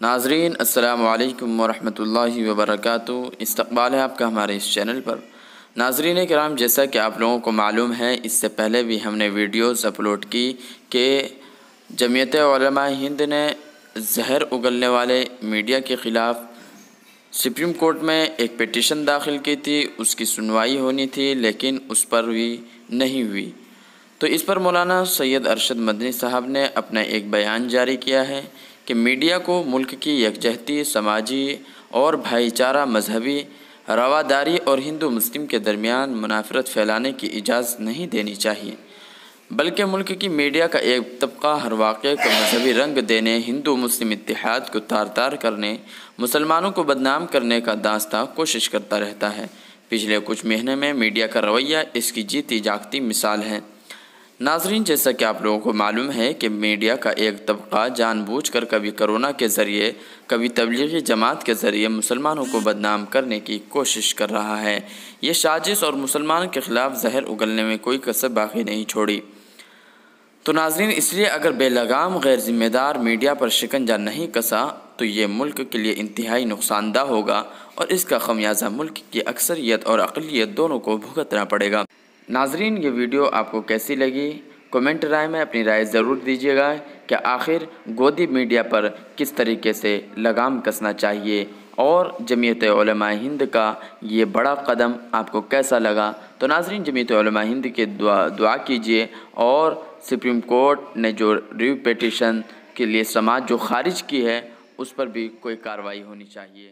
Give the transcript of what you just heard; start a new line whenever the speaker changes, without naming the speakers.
ناظرین السلام علیکم ورحمۃ اللہ وبرکاتہ۔ استقبال ہے آپ کا ہمارے اس چینل پر۔ ناظرین کرام، جیسا کہ آپ لوگوں کو معلوم ہے، اس سے پہلے بھی ہم نے ویڈیوز اپلوڈ کی کہ جمعیت علماء ہند نے زہر اگلنے والے میڈیا کے خلاف سپریم کورٹ میں ایک پٹیشن داخل کی تھی۔ اس کی سنوائی ہونی تھی لیکن اس پر بھی نہیں ہوئی، تو اس پر مولانا سید ارشد مدنی صاحب نے اپنا ایک بیان جاری کیا ہے کہ میڈیا کو ملک کی یکجہتی، سماجی اور بھائی چارہ، مذہبی رواداری اور ہندو مسلم کے درمیان منافرت پھیلانے کی اجازت نہیں دینی چاہیے، بلکہ ملک کی میڈیا کا ایک طبقہ ہر واقعے کو مذہبی رنگ دینے، ہندو مسلم اتحاد کو تار تار کرنے، مسلمانوں کو بدنام کرنے کا دانستہ کوشش کرتا رہتا ہے۔ پچھلے کچھ مہینے میں میڈیا کا رویہ اس کی جیتی جاگتی مثال ہے۔ ناظرین، جیسا کہ آپ لوگوں کو معلوم ہے کہ میڈیا کا ایک طبقہ جان بوجھ کر کبھی کرونا کے ذریعے، کبھی تبلیغی جماعت کے ذریعے مسلمانوں کو بدنام کرنے کی کوشش کر رہا ہے۔ یہ سازش اور مسلمان کے خلاف زہر اگلنے میں کوئی کسر باقی نہیں چھوڑی۔ تو ناظرین، اس لیے اگر بے لگام غیر ذمہ دار میڈیا پر شکنجہ نہیں کسا تو یہ ملک کے لیے انتہائی نقصان دہ ہوگا اور اس کا خمیازہ ملک کی اکثریت اور اقلیت دونوں کو بھگتنا پڑے گا۔ ناظرین، یہ ویڈیو آپ کو کیسی لگی؟ کومنٹ رائے میں اپنی رائے ضرور دیجیے گا کہ آخر گودی میڈیا پر کس طریقے سے لگام کسنا چاہیے، اور جمعیت علماء ہند کا یہ بڑا قدم آپ کو کیسا لگا؟ تو ناظرین، جمعیت علماء ہند کے دعا کیجیے، اور سپریم کورٹ نے جو ریویو پٹیشن کے لیے سماعت جو خارج کی ہے اس پر بھی کوئی کارروائی ہونی چاہیے۔